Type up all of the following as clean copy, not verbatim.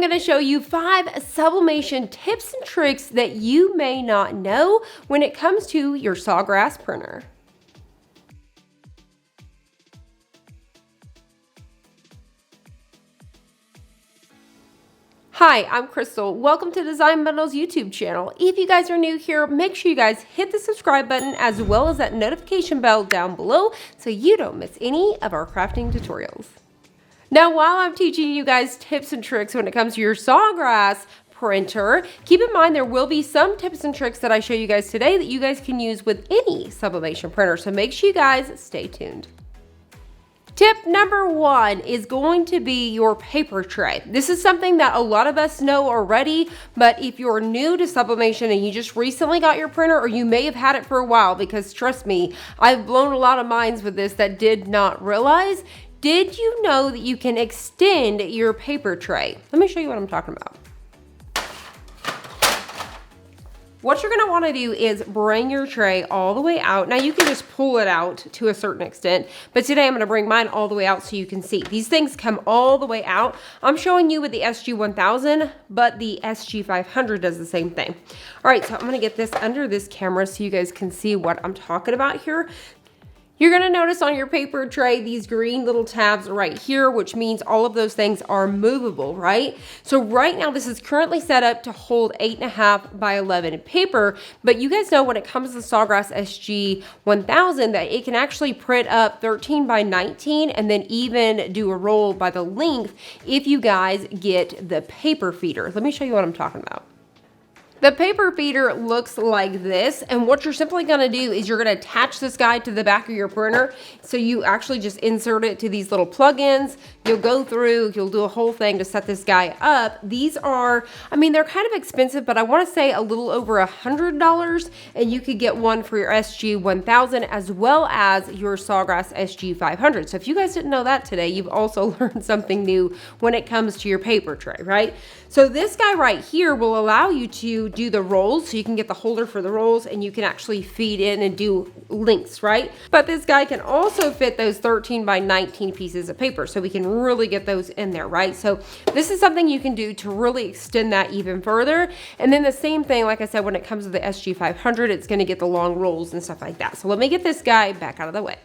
going to show you 5 sublimation tips and tricks that you may not know when it comes to your sawgrass printer. Hi, I'm Crystal. Welcome to Design Bundle's YouTube channel. If you guys are new here, make sure you guys hit the subscribe button as well as that notification bell down below so you don't miss any of our crafting tutorials. Now, while I'm teaching you guys tips and tricks when it comes to your sawgrass printer, keep in mind there will be some tips and tricks that I show you guys today that you guys can use with any sublimation printer, so make sure you guys stay tuned. Tip number 1 is going to be your paper tray. This is something that a lot of us know already, but if you're new to sublimation and you just recently got your printer, or you may have had it for a while, because trust me, I've blown a lot of minds with this that did not realize. Did you know that you can extend your paper tray? Let me show you what I'm talking about. What you're gonna wanna do is bring your tray all the way out. Now you can just pull it out to a certain extent, but today I'm gonna bring mine all the way out so you can see. These things come all the way out. I'm showing you with the SG-1000, but the SG-500 does the same thing. All right, so I'm gonna get this under this camera so you guys can see what I'm talking about here. You're gonna notice on your paper tray these green little tabs right here, which means all of those things are movable, right? So right now this is currently set up to hold 8.5 by 11 paper, but you guys know when it comes to Sawgrass SG-1000 that it can actually print up 13 by 19 and then even do a roll by the length if you guys get the paper feeder. Let me show you what I'm talking about. The paper feeder looks like this, and what you're simply gonna do is you're gonna attach this guy to the back of your printer. So you actually just insert it to these little plugins. You'll go through, you'll do a whole thing to set this guy up. These are, I mean, they're kind of expensive, but I wanna say a little over $100, and you could get one for your SG-1000 as well as your Sawgrass SG-500. So if you guys didn't know that today, you've also learned something new when it comes to your paper tray, right? So this guy right here will allow you to do the rolls, so you can get the holder for the rolls and you can actually feed in and do lengths, right? But this guy can also fit those 13 by 19 pieces of paper, so we can really get those in there, right? So this is something you can do to really extend that even further. And then the same thing, like I said, when it comes to the SG-500, it's gonna get the long rolls and stuff like that. So let me get this guy back out of the way.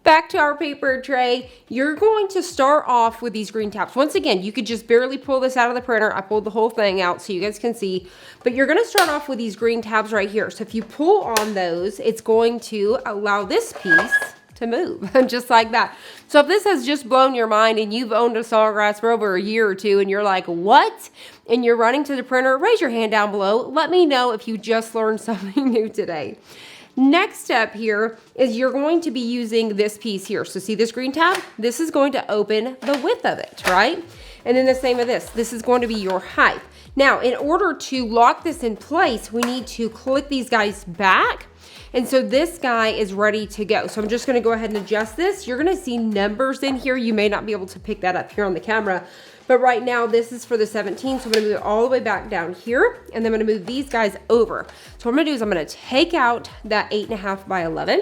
Back to our paper tray, you're going to start off with these green tabs. Once again, you could just barely pull this out of the printer. I pulled the whole thing out so you guys can see, but you're gonna start off with these green tabs right here. So if you pull on those, it's going to allow this piece to move, just like that. So if this has just blown your mind and you've owned a Sawgrass for over a year or two and you're like, what? And you're running to the printer, raise your hand down below. Let me know if you just learned something new today. Next step here is you're going to be using this piece here. So see this green tab? This is going to open the width of it, right? And then the same with this. This is going to be your height. Now, in order to lock this in place, we need to click these guys back. And so this guy is ready to go. So I'm just gonna go ahead and adjust this. You're gonna see numbers in here. You may not be able to pick that up here on the camera, but right now this is for the 17. So I'm gonna move it all the way back down here, and then I'm gonna move these guys over. So what I'm gonna do is I'm gonna take out that 8.5 by 11.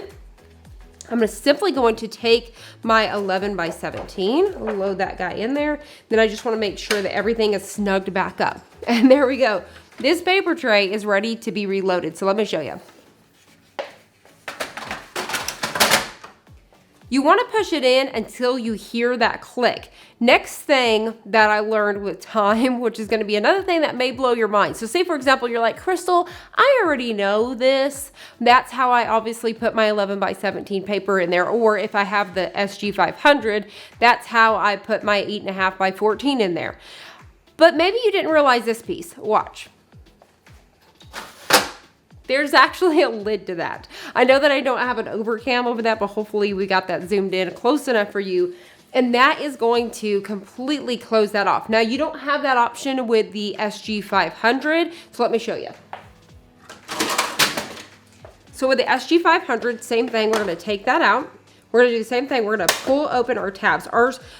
I'm simply going to take my 11 by 17, I'll load that guy in there. Then I just wanna make sure that everything is snugged back up. And there we go. This paper tray is ready to be reloaded. So let me show you. You want to push it in until you hear that click. Next thing that I learned with time, which is going to be another thing that may blow your mind. So say, for example, you're like, Crystal, I already know this. That's how I obviously put my 11 by 17 paper in there. Or if I have the SG-500, that's how I put my 8.5 by 14 in there. But maybe you didn't realize this piece. Watch. There's actually a lid to that. I know that I don't have an overcam over that, but hopefully we got that zoomed in close enough for you. And that is going to completely close that off. Now you don't have that option with the SG-500, so let me show you. So with the SG-500, same thing, we're gonna take that out. We're gonna do the same thing. We're gonna pull open our tabs.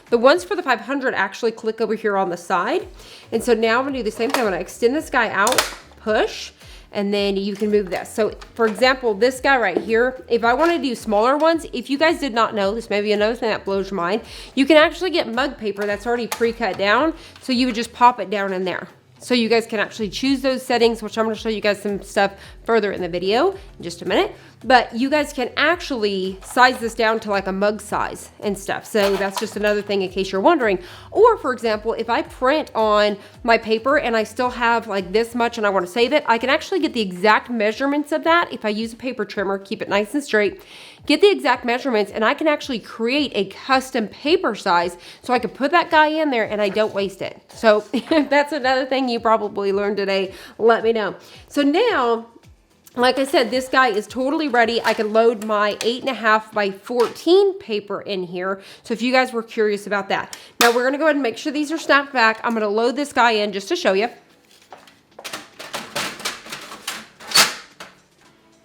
The ones for the 500 actually click over here on the side. And so now I'm gonna do the same thing. I'm gonna extend this guy out, push, and then you can move this. So for example, this guy right here, if I want to do smaller ones, if you guys did not know, this may be another thing that blows your mind, you can actually get mug paper that's already pre-cut down. So you would just pop it down in there. So you guys can actually choose those settings, which I'm going to show you guys some stuff further in the video in just a minute. But you guys can actually size this down to like a mug size and stuff. So that's just another thing in case you're wondering. Or for example, if I print on my paper and I still have like this much and I want to save it, I can actually get the exact measurements of that. If I use a paper trimmer, keep it nice and straight, get the exact measurements, and I can actually create a custom paper size so I can put that guy in there and I don't waste it. So if that's another thing you probably learned today, let me know. So now, like I said, this guy is totally ready. I can load my 8.5 by 14 paper in here. So if you guys were curious about that. Now we're gonna go ahead and make sure these are snapped back. I'm gonna load this guy in just to show you.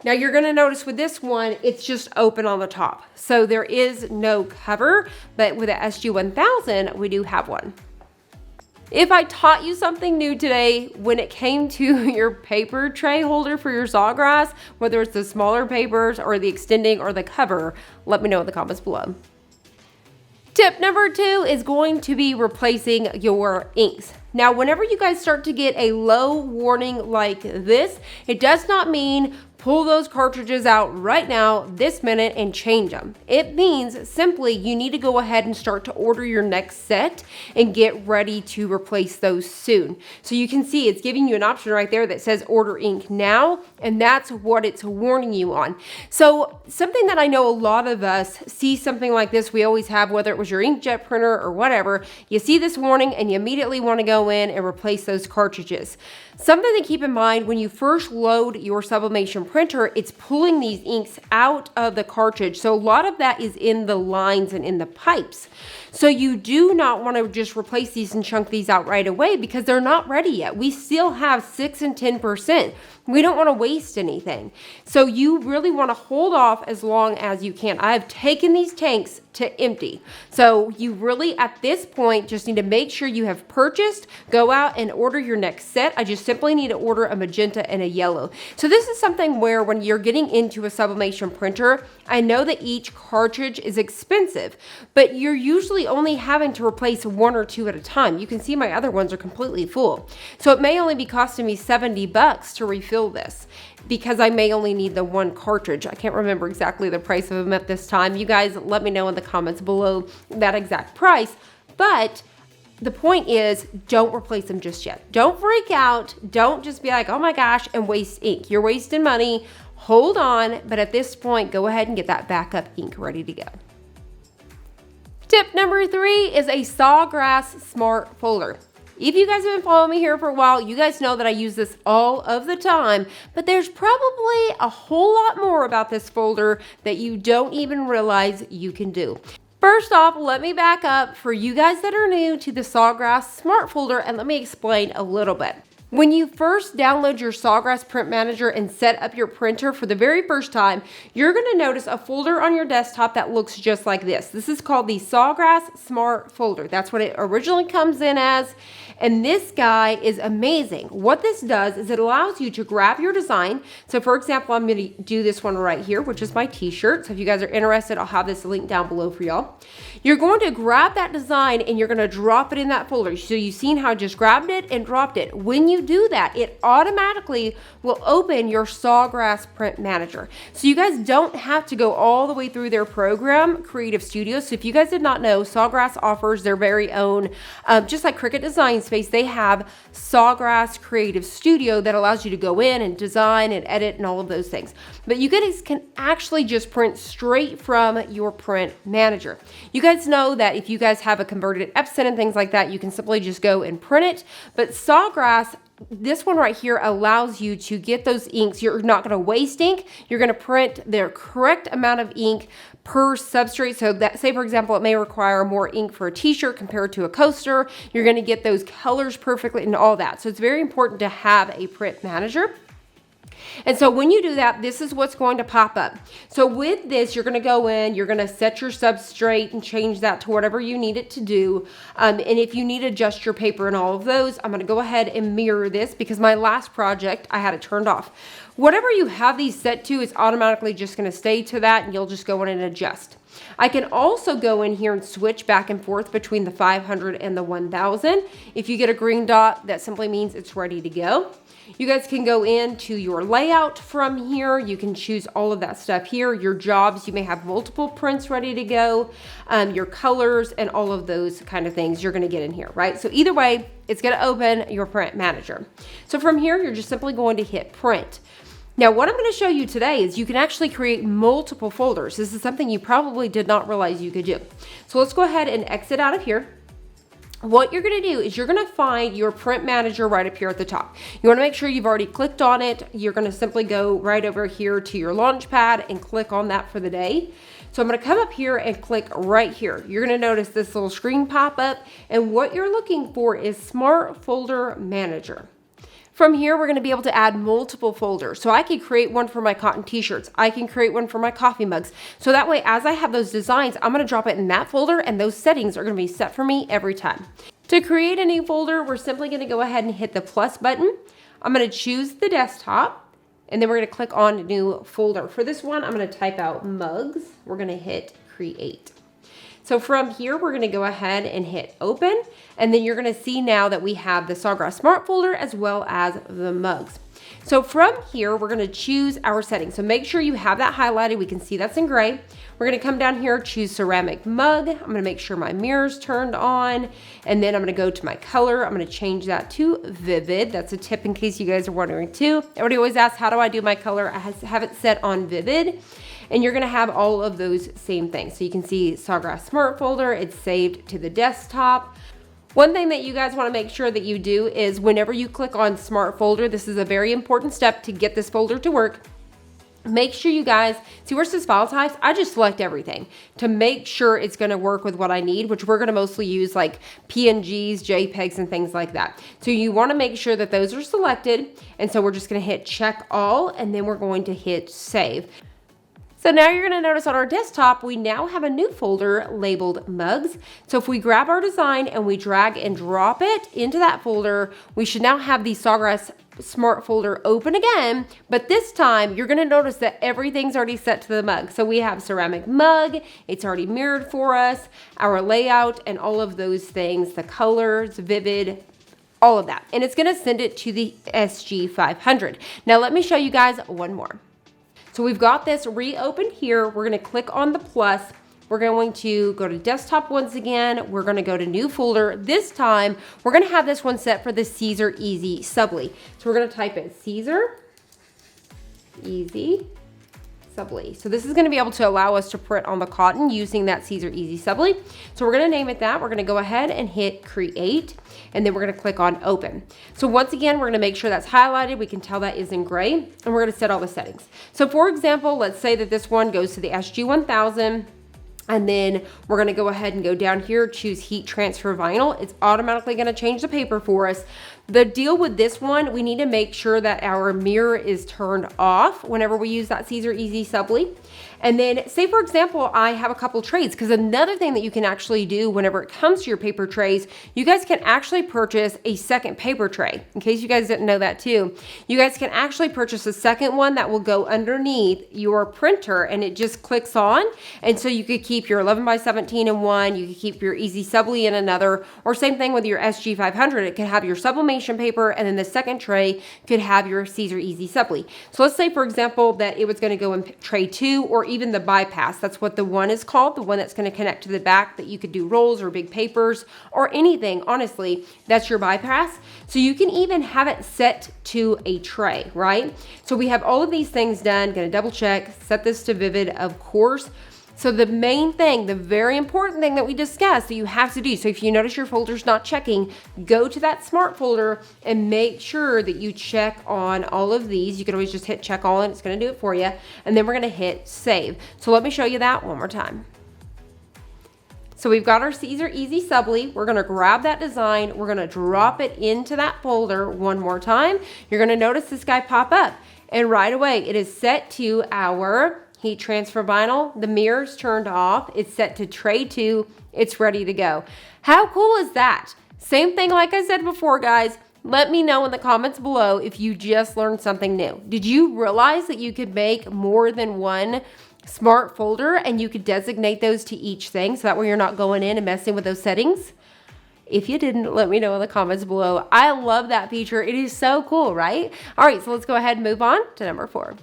Now you're gonna notice with this one, it's just open on the top. So there is no cover, but with the SG-1000, we do have one. If I taught you something new today when it came to your paper tray holder for your sawgrass, whether it's the smaller papers or the extending or the cover, let me know in the comments below. Tip number 2 is going to be replacing your inks. Now, whenever you guys start to get a low warning like this, it does not mean pull those cartridges out right now, this minute, and change them. It means simply you need to go ahead and start to order your next set and get ready to replace those soon. So you can see it's giving you an option right there that says order ink now, and that's what it's warning you on. So something that I know a lot of us see something like this, we always have, whether it was your inkjet printer or whatever, you see this warning and you immediately want to go in and replace those cartridges. Something to keep in mind when you first load your sublimation printer, it's pulling these inks out of the cartridge. So a lot of that is in the lines and in the pipes. So you do not want to just replace these and chunk these out right away because they're not ready yet. We still have 6 and 10%. We don't want to waste anything. So you really want to hold off as long as you can. I've taken these tanks to empty. So you really, at this point, just need to make sure you have purchased, go out and order your next set. I just simply need to order a magenta and a yellow. So this is something where when you're getting into a sublimation printer, I know that each cartridge is expensive, but you're usually only having to replace 1 or 2 at a time. You can see my other ones are completely full. So it may only be costing me $70 to refill this because I may only need the 1 cartridge. I can't remember exactly the price of them at this time. You guys let me know in the comments below that exact price, but the point is, don't replace them just yet. Don't freak out. Don't just be like, oh my gosh, and waste ink. You're wasting money. Hold on, but at this point, go ahead and get that backup ink ready to go. Tip number 3 is a sawgrass smart folder. If you guys have been following me here for a while, you guys know that I use this all of the time, but there's probably a whole lot more about this folder that you don't even realize you can do. First off, let me back up for you guys that are new to the Sawgrass Smart Folder and let me explain a little bit. When you first download your Sawgrass Print Manager and set up your printer for the very first time, you're going to notice a folder on your desktop that looks just like this. This is called the Sawgrass Smart Folder. That's what it originally comes in as. And this guy is amazing. What this does is it allows you to grab your design. So for example, I'm going to do this one right here, which is my t-shirt. So if you guys are interested, I'll have this link down below for y'all. You're going to grab that design and you're going to drop it in that folder. So you've seen how I just grabbed it and dropped it. When you do that, it automatically will open your Sawgrass Print Manager. So you guys don't have to go all the way through their program, Creative Studio. So if you guys did not know, Sawgrass offers their very own, just like Cricut Design Space, they have Sawgrass Creative Studio that allows you to go in and design and edit and all of those things. But you guys can actually just print straight from your print manager. You guys know that if you guys have a converted Epson and things like that, you can simply just go and print it. But Sawgrass, this one right here allows you to get those inks. You're not going to waste ink. You're going to print the correct amount of ink per substrate. So that, say for example, it may require more ink for a t-shirt compared to a coaster. You're going to get those colors perfectly and all that. So it's very important to have a print manager. And so when you do that, this is what's going to pop up. So with this, you're going to go in, you're going to set your substrate and change that to whatever you need it to do. And if you need to adjust your paper and all of those, I'm going to go ahead and mirror this because my last project, I had it turned off. Whatever you have these set to is automatically just going to stay to that, and you'll just go in and adjust. I can also go in here and switch back and forth between the 500 and the 1000. If you get a green dot, that simply means it's ready to go. You guys can go into your layout from here. You can choose all of that stuff here. Your jobs, you may have multiple prints ready to go. Your colors and all of those kind of things you're gonna get in here, right? So either way, it's gonna open your print manager. So from here, you're just simply going to hit print. Now, what I'm going to show you today is you can actually create multiple folders. This is something you probably did not realize you could do. So let's go ahead and exit out of here. What you're going to do is you're going to find your print manager right up here at the top. You want to make sure you've already clicked on it. You're going to simply go right over here to your launch pad and click on that for the day. So I'm going to come up here and click right here. You're going to notice this little screen pop up, and what you're looking for is Smart Folder Manager. From here, we're going to be able to add multiple folders. So I can create one for my cotton t-shirts. I can create one for my coffee mugs. So that way, as I have those designs, I'm going to drop it in that folder, and those settings are going to be set for me every time. To create a new folder, we're simply going to go ahead and hit the plus button. I'm going to choose the desktop, and then we're going to click on new folder. For this one, I'm going to type out mugs. We're going to hit create. So from here, we're going to go ahead and hit open, and then you're going to see now that we have the Sawgrass Smart folder as well as the mugs. So from here, we're going to choose our settings. So make sure you have that highlighted. We can see that's in gray. We're going to come down here, choose ceramic mug. I'm going to make sure my mirror's turned on, and then I'm going to go to my color. I'm going to change that to vivid. That's a tip in case you guys are wondering too. Everybody always asks, how do I do my color? I have it set on vivid. And you're gonna have all of those same things. So you can see Sawgrass Smart folder, it's saved to the desktop. One thing that you guys wanna make sure that you do is whenever you click on Smart folder, this is a very important step to get this folder to work. Make sure you guys, see where it says file types? I just select everything to make sure it's gonna work with what I need, which we're gonna mostly use like PNGs, JPEGs, and things like that. So you wanna make sure that those are selected. And so we're just gonna hit check all, and then we're going to hit save. So now you're going to notice on our desktop, we now have a new folder labeled mugs. So if we grab our design and we drag and drop it into that folder, we should now have the Sawgrass Smart folder open again, but this time you're going to notice that everything's already set to the mug. So we have ceramic mug, it's already mirrored for us, our layout and all of those things, the colors, vivid, all of that. And it's going to send it to the SG500. Now let me show you guys one more. So we've got this reopened here. We're going to click on the plus. We're going to go to desktop once again. We're going to go to new folder. This time, we're going to have this one set for the Caesar Easy Subli. So we're going to type in Caesar Easy Subli. So this is going to be able to allow us to print on the cotton using that Caesar Easy Subli. So we're going to name it that. We're going to go ahead and hit create, and then we're going to click on open. So once again, we're going to make sure that's highlighted. We can tell that is in gray, and we're going to set all the settings. So for example, let's say that this one goes to the SG1000. And then we're going to go ahead and go down here, choose heat transfer vinyl. It's automatically going to change the paper for us. The deal with this one, we need to make sure that our mirror is turned off whenever we use that Caesar Easy Subli. And then say, for example, I have a couple trays, because another thing that you can actually do whenever it comes to your paper trays, you guys can actually purchase a second paper tray. In case you guys didn't know that too, you guys can actually purchase a second one that will go underneath your printer, and it just clicks on. And so you could keep your 11 by 17 in one, you could keep your Easy Subli in another, or same thing with your SG500. It could have your sublimation paper, and then the second tray could have your Caesar Easy Subli. So let's say, for example, that it was going to go in tray 2, or even the bypass. That's what the one is called, the one that's going to connect to the back, that you could do rolls or big papers or anything. Honestly, that's your bypass. So you can even have it set to a tray, right? So we have all of these things done. Going to double check, set this to vivid, of course. So the main thing, the very important thing that we discussed that you have to do, so if you notice your folder's not checking, go to that Smart folder and make sure that you check on all of these. You can always just hit check all and it's going to do it for you. And then we're going to hit save. So let me show you that one more time. So we've got our Caesar Easy Subli. We're going to grab that design. We're going to drop it into that folder one more time. You're going to notice this guy pop up. and right away it is set to our heat transfer vinyl. The mirror's turned off. It's set to tray 2. It's ready to go. How cool is that? Same thing like I said before, guys. Let me know in the comments below if you just learned something new. Did you realize that you could make more than one smart folder and you could designate those to each thing so that way you're not going in and messing with those settings? If you didn't, let me know in the comments below. I love that feature. It is so cool, right? All right, so let's go ahead and move on to number 4.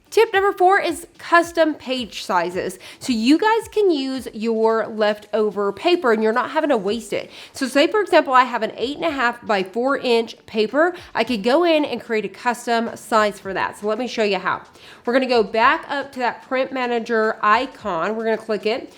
Tip number 4 is custom page sizes. So you guys can use your leftover paper and you're not having to waste it. So say for example, I have an 8.5 by 4 inch paper. I could go in and create a custom size for that. So let me show you how. We're gonna go back up to that print manager icon. We're gonna click it.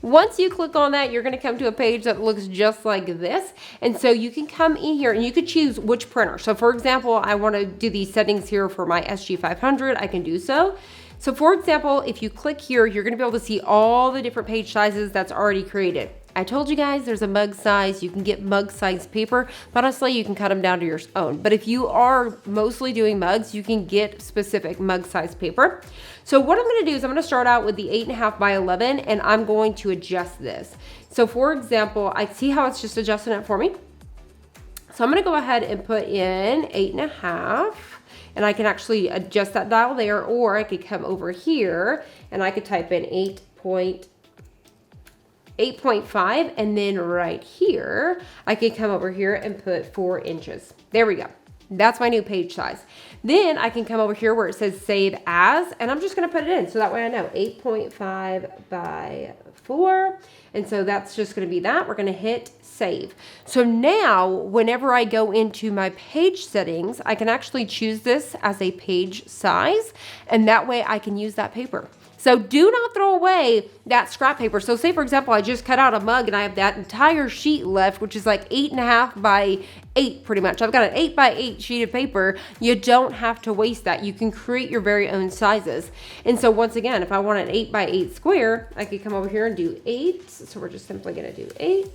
Once you click on that, you're going to come to a page that looks just like this. And so you can come in here and you could choose which printer. So for example, I want to do these settings here for my SG500. I can do so. So for example, if you click here, you're going to be able to see all the different page sizes that's already created. I told you guys there's a mug size. You can get mug size paper, but honestly, you can cut them down to your own. But if you are mostly doing mugs, you can get specific mug size paper. So what I'm going to do is I'm going to start out with the 8.5 by 11 and I'm going to adjust this. So for example, I see how it's just adjusting it for me. So I'm going to go ahead and put in 8.5 and I can actually adjust that dial there, or I could come over here and I could type in 8.5 and then right here, I could come over here and put 4 inches. There we go. That's my new page size. Then I can come over here where it says save as, and I'm just gonna put it in so that way I know 8.5 by 4. And so that's just gonna be that. We're gonna hit save. So now whenever I go into my page settings, I can actually choose this as a page size, and that way I can use that paper. So do not throw away that scrap paper. So say for example, I just cut out a mug and I have that entire sheet left, which is like 8.5 by 8 pretty much. I've got an 8 by 8 sheet of paper. You don't have to waste that. You can create your very own sizes. And so once again, if I want an 8 by 8 square, I could come over here and do 8. So we're just simply gonna do 8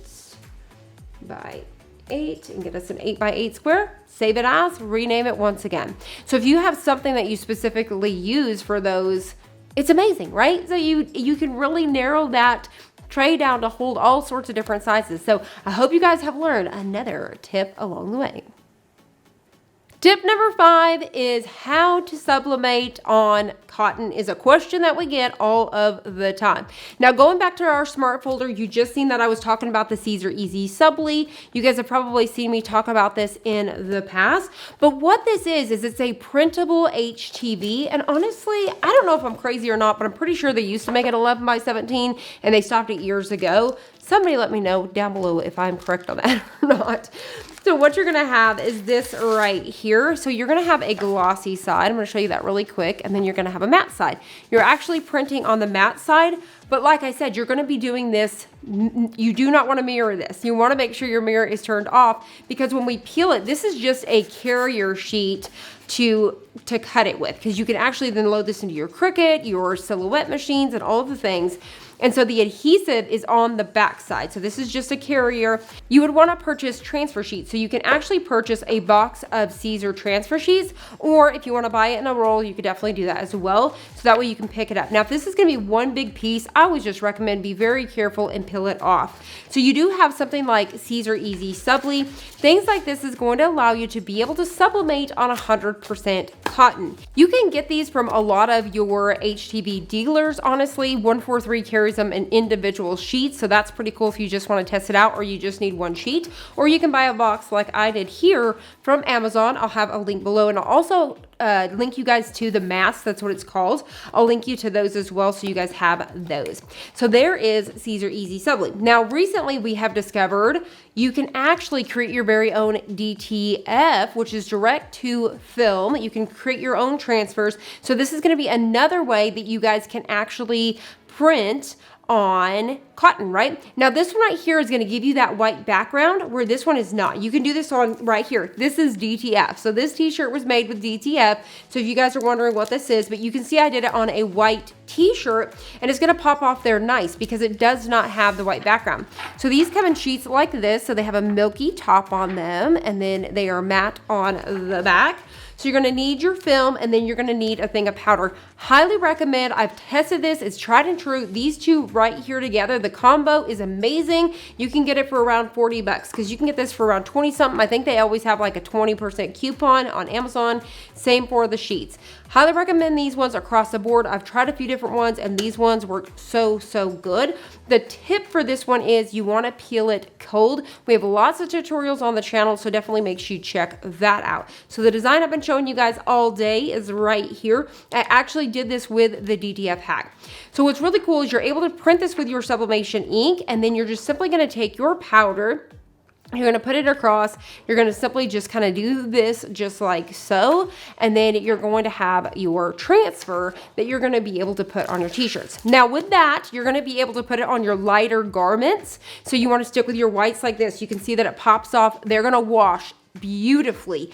by 8 and get us an 8 by 8 square. Save it as, rename it once again. So if you have something that you specifically use for those, it's amazing, right? So you can really narrow that tray down to hold all sorts of different sizes. So I hope you guys have learned another tip along the way. Tip number 5 is how to sublimate on cotton is a question that we get all of the time. Now going back to our smart folder, you just seen that I was talking about the Caesar Easy Subli. You guys have probably seen me talk about this in the past, but what this is it's a printable HTV. And honestly, I don't know if I'm crazy or not, but I'm pretty sure they used to make it 11 by 17 and they stopped it years ago. Somebody let me know down below if I'm correct on that or not. So what you're gonna have is this right here. So you're gonna have a glossy side. I'm gonna show you that really quick. And then you're gonna have a matte side. You're actually printing on the matte side, but like I said, you're gonna be doing this. You do not wanna mirror this. You wanna make sure your mirror is turned off, because when we peel it, this is just a carrier sheet to cut it with, because you can actually then load this into your Cricut, your Silhouette machines, and all of the things. And so the adhesive is on the back side. So this is just a carrier. You would want to purchase transfer sheets. So you can actually purchase a box of Caesar transfer sheets, or if you want to buy it in a roll, you could definitely do that as well. So that way you can pick it up. Now, if this is going to be one big piece, I always just recommend be very careful and peel it off. So you do have something like Caesar Easy Subli. Things like this is going to allow you to be able to sublimate on 100% cotton. You can get these from a lot of your HTV dealers, honestly. 143 carries them in individual sheets, so that's pretty cool if you just want to test it out or you just need one sheet. Or you can buy a box like I did here from Amazon. I'll have a link below, and I'll also link you guys to the mask. That's what it's called. I'll link you to those as well so you guys have those. So there is Caesar Easy Subli. Now recently we have discovered you can actually create your very own DTF, which is direct to film. You can create your own transfers. So this is going to be another way that you guys can actually print on cotton, right? Now this one right here is gonna give you that white background where this one is not. You can do this on right here. This is DTF. So this t-shirt was made with DTF. So if you guys are wondering what this is, but you can see I did it on a white t-shirt and it's gonna pop off there nice because it does not have the white background. So these come in sheets like this. So they have a milky top on them and then they are matte on the back. So you're gonna need your film and then you're gonna need a thing of powder. Highly recommend, I've tested this, it's tried and true. These two right here together, the combo is amazing. You can get it for around 40 bucks because you can get this for around 20 something. I think they always have like a 20% coupon on Amazon. Same for the sheets. Highly recommend these ones across the board. I've tried a few different ones and these ones work so good. The tip for this one is you wanna peel it cold. We have lots of tutorials on the channel, so definitely make sure you check that out. So the design I've been showing you guys all day is right here. I actually did this with the DTF hack. So what's really cool is you're able to print this with your sublimation ink and then you're just simply gonna take your powder, you're gonna put it across, you're gonna simply just kind of do this just like so, and then you're going to have your transfer that you're gonna be able to put on your t-shirts. Now with that, you're gonna be able to put it on your lighter garments. So you wanna stick with your whites like this. You can see that it pops off. They're gonna wash beautifully.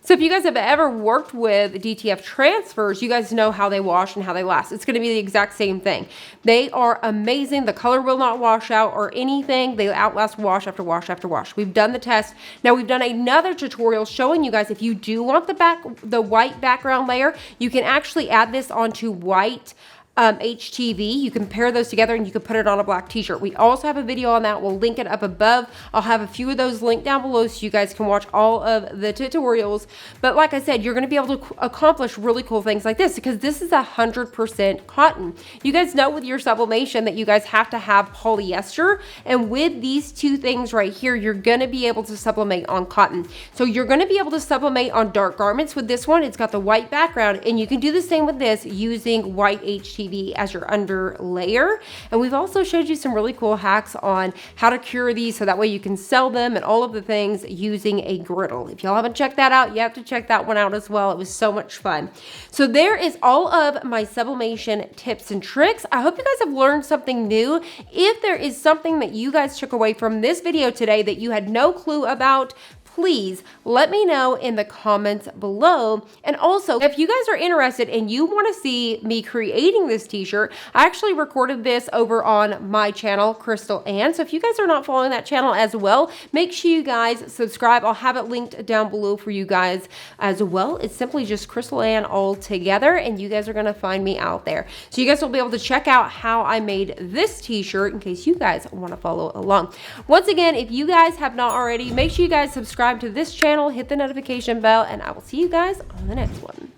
So if you guys have ever worked with DTF transfers, you guys know how they wash and how they last. It's gonna be the exact same thing. They are amazing. The color will not wash out or anything. They outlast wash after wash after wash. We've done the test. Now we've done another tutorial showing you guys if you do want the white background layer, you can actually add this onto white HTV. You can pair those together and you can put it on a black t-shirt. We also have a video on that. We'll link it up above. I'll have a few of those linked down below so you guys can watch all of the tutorials. But like I said, you're going to be able to accomplish really cool things like this because this is 100% cotton. You guys know with your sublimation that you guys have to have polyester, and with these two things right here, you're going to be able to sublimate on cotton. So you're going to be able to sublimate on dark garments with this one. It's got the white background, and you can do the same with this using white HTV as your under layer. And we've also showed you some really cool hacks on how to cure these so that way you can sell them and all of the things using a griddle. If y'all haven't checked that out, you have to check that one out as well. It was so much fun. So there is all of my sublimation tips and tricks. I hope you guys have learned something new. If there is something that you guys took away from this video today that you had no clue about, please let me know in the comments below. And also, if you guys are interested and you want to see me creating this t-shirt, I actually recorded this over on my channel, Crystal Ann. So if you guys are not following that channel as well, make sure you guys subscribe. I'll have it linked down below for you guys as well. It's simply just Crystal Ann all together, and you guys are going to find me out there. So you guys will be able to check out how I made this t-shirt in case you guys want to follow along. Once again, if you guys have not already, make sure you guys subscribe to this channel, hit the notification bell, and I will see you guys on the next one.